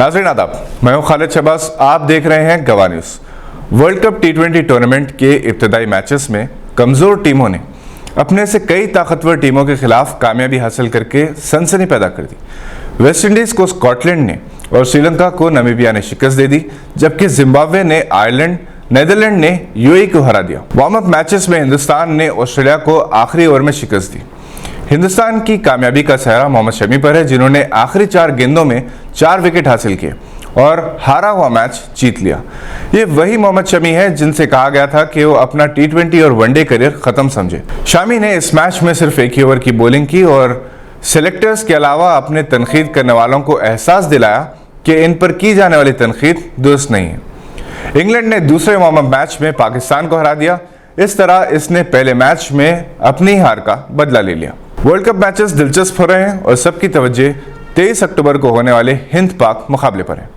नाज़रीन आदाब, मैं हूं खालिद शहबाज। आप देख रहे हैं गवाह news. World cup T20 tournament के इब्तदाई मैचेस में कमज़ोर टीमों ने अपने से कई ताकतवर टीमों के खिलाफ कामयाबी हासिल करके सनसनी पैदा कर दी। वेस्ट इंडीज़ को स्कॉटलैंड ने और श्रीलंका को नामीबिया ने शिकस्त दे दी, जबकि जिम्बाब्वे ने आयरलैंड, नीदरलैंड ने यूएई को हरा दिया। वार्म अप मैचेस में हिंदुस्तान ने ऑस्ट्रेलिया को आखिरी ओवर में शिकस्त दी। हिंदुस्तान की कामयाबी का सेहरा मोहम्मद शमी पर है, जिन्होंने आखिरी 4 गेंदों में 4 विकेट हासिल किए और हारा हुआ मैच जीत लिया। ये वही मोहम्मद शमी है जिनसे कहा गया था कि वो अपना T20 और वनडे करियर खत्म समझे। शमी ने इस मैच में सिर्फ 1 ही ओवर की बॉलिंग की और सेलेक्टर्स के अलावा अपने तनकीद करने वालों को एहसास दिलाया कि इन पर की जाने वाली तनकीद दुरुस्त नहीं है। इंग्लैंड ने दूसरे वार्म अप मैच में पाकिस्तान को हरा दिया। इस तरह इसने पहले मैच में अपनी हार का बदला ले लिया। वर्ल्ड कप मैचेस दिलचस्प हो रहे हैं और सबकी तवज्जो 23 अक्टूबर को होने वाले हिंद पाक मुकाबले पर है।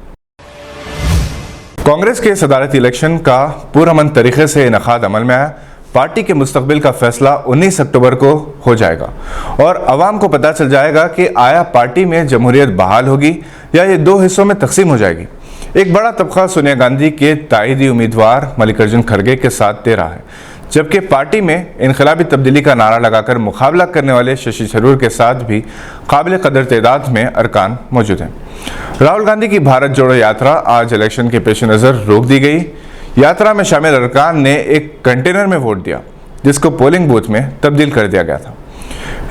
कांग्रेस के सदारती इलेक्शन का पुरअमन तरीके से इनेकाद अमल में आया। पार्टी के मुस्तकबिल का फैसला 19 अक्टूबर को हो जाएगा और अवाम को पता चल जाएगा कि आया पार्टी में जमहूरियत बहाल होगी या ये 2 हिस्सों में तकसीम हो जाएगी। एक बड़ा तबका सोनिया गांधी के ताईदी उम्मीदवार मल्लिकार्जुन खड़गे के साथ दे रहा है, जबकि पार्टी में इनकलाबी तब्दीली का नारा लगाकर मुकाबला करने वाले शशि थरूर के साथ भी काबिल कदर तादाद में अरकान मौजूद हैं। राहुल गांधी की भारत जोड़ो यात्रा आज इलेक्शन के पेश नज़र रोक दी गई। यात्रा में शामिल अरकान ने एक कंटेनर में वोट दिया, जिसको पोलिंग बूथ में तब्दील कर दिया गया था।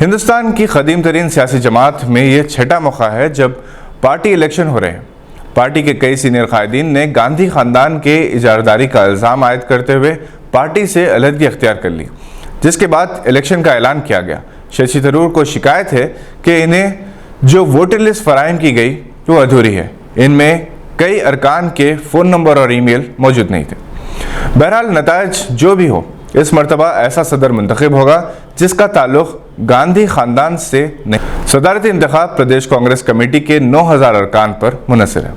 हिंदुस्तान की कदीम तरीन सियासी जमात में यह 6ठा मौका है जब पार्टी इलेक्शन हो रहे हैं। पार्टी के कई सीनियर कायदीन ने गांधी खानदान के इजारदारी का इल्ज़ाम आयद करते हुए पार्टी से अलहदगी अख्तियार कर ली, जिसके बाद इलेक्शन का ऐलान किया गया। शशि थरूर को शिकायत है कि इन्हें जो वोटर लिस्ट फराहम की गई वो अधूरी है। इनमें कई अरकान के फ़ोन नंबर और ईमेल मौजूद नहीं थे। बहरहाल नताइज जो भी हो, इस मरतबा ऐसा सदर मुंतखब होगा जिसका ताल्लुक गांधी खानदान से नहीं। सदारती इंतखाब प्रदेश कांग्रेस कमेटी के 9000 अरकान पर मुनहसर है।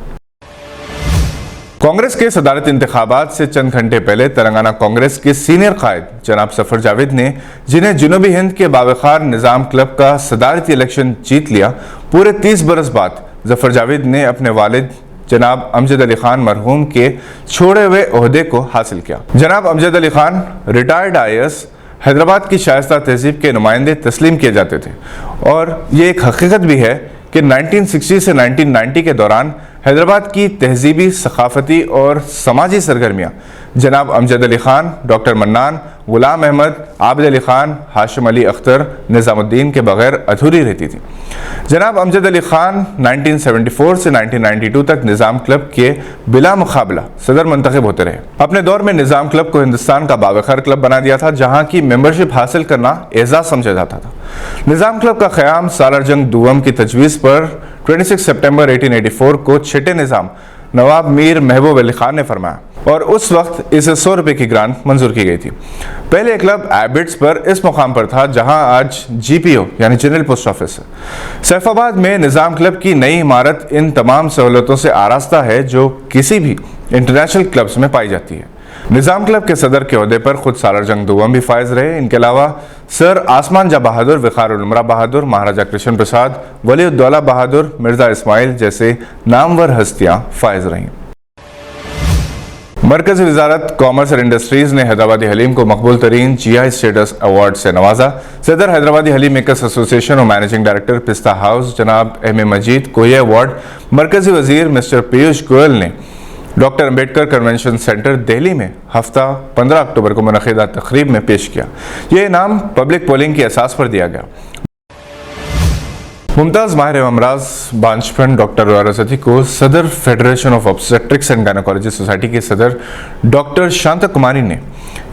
कांग्रेस के सदारती इंतखाबात से चंद घंटे पहले तेलंगाना कांग्रेस के सीनियर कायद जनाब जफर जावेद ने, जिन्हें जनूबी हिंद के बावखार निज़ाम क्लब का सदारती इलेक्शन जीत लिया, पूरे 30 बरस बाद जफर जावेद ने अपने वालिद जनाब अमजद अली खान मरहूम के छोड़े हुए ओहदे को हासिल किया। जनाब अमजद अली खान रिटायर्ड IAS हैदराबाद की शाइस्ता तहजीब के नुमाइंदे तस्लीम किए जाते थे और ये एक हकीकत भी है कि 1960 से 1990 के दौरान हैदराबाद की तहजीबी, सकाफती और समाजी सरगर्मियाँ जनाब अमजद अली खान, डॉक्टर मन्नान, गुलाम अहमद, आबिद अली खान, हाशिम अली अख्तर, निज़ामुद्दीन के बगैर अधूरी रहती थी। जनाब अमजद अली खान 1974 से 1992 तक निज़ाम क्लब के बिला मुकाबला सदर मुंतखब होते रहे। अपने दौर में निज़ाम क्लब को हिंदुस्तान का बावखार क्लब बना दिया था, जहाँ की मेंबरशिप हासिल करना एजाज समझा जाता था। निज़ाम क्लब का क़याम सालार जंग दूम की तजवीज़ पर 26 सितंबर 1884 को छठे निज़ाम नवाब मीर महबूब अली खान ने फरमाया और उस वक्त इसे 100 रुपये की ग्रांट मंजूर की गई थी। पहले क्लब एबिट्स पर इस मुकाम पर था जहां आज GPO यानी जनरल पोस्ट ऑफिस है। सैफाबाद में निज़ाम क्लब की नई इमारत इन तमाम सहूलतों से आरास्ता है जो किसी भी इंटरनेशनल क्लब्स में पाई जाती है। निज़ाम क्लब के सदर के ओहदे पर खुद सालार जंग दूम भी फायज रहे। इनके अलावा सर आसमान जा बहादुर, वक़ारुल उमरा बहादुर, महाराजा कृष्ण प्रसाद, वलीउद्दौला बहादुर, मिर्ज़ा इस्माइल जैसे नामवर हस्तियाँ फायज रहीं। मरकज़ी वज़ारत कॉमर्स और इंडस्ट्रीज़ ने हैदराबादी हलीम को मकबूल तरीन GI स्टेटस अवार्ड से नवाजा। सदर हैदराबादी हलीम मेकर्स एसोसिएशन और मैनेजिंग डायरेक्टर पिस्ता हाउस जनाब M.A. मजीद को यह अवार्ड मरकज़ी वज़ीर मिस्टर पीयूष गोयल ने doctor Ambedkar convention centre Delhi में हफ्ता 15 अक्टूबर को मुनक़िदा तक़रीब में पेश किया। यह इनाम पब्लिक पोलिंग की असास पर दिया गया। मुमताज़ माहिर अमराज बांचपन डॉक्टर रज़ती को सदर federation of obstetrics and gynaecology society के सदर डॉक्टर शांता कुमारी ने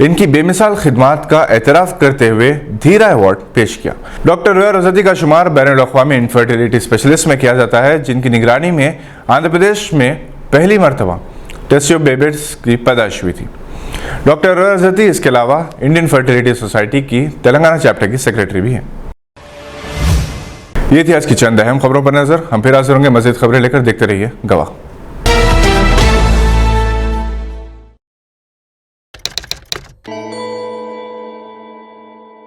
इनकी बेमिसाल खिदमात का एतराफ़ करते हुए धीरा अवार्ड पेश किया। डॉक्टर रज़ती का शुमार बैनुल-अक़वामी इनफर्टिलिटी स्पेशलिस्ट में किया जाता है, जिनकी निगरानी में आंध्र प्रदेश में पहली मरतबा टेस्ट ट्यूब बेबीज की पैदाइश हुई थी। डॉक्टर रज़ती इसके अलावा इंडियन फर्टिलिटी सोसाइटी की तेलंगाना चैप्टर की सेक्रेटरी भी हैं। ये थी आज की चंद अहम खबरों पर नजर। हम फिर हाजिर होंगे मज़ीद खबरें लेकर। देखते रहिए गवाह।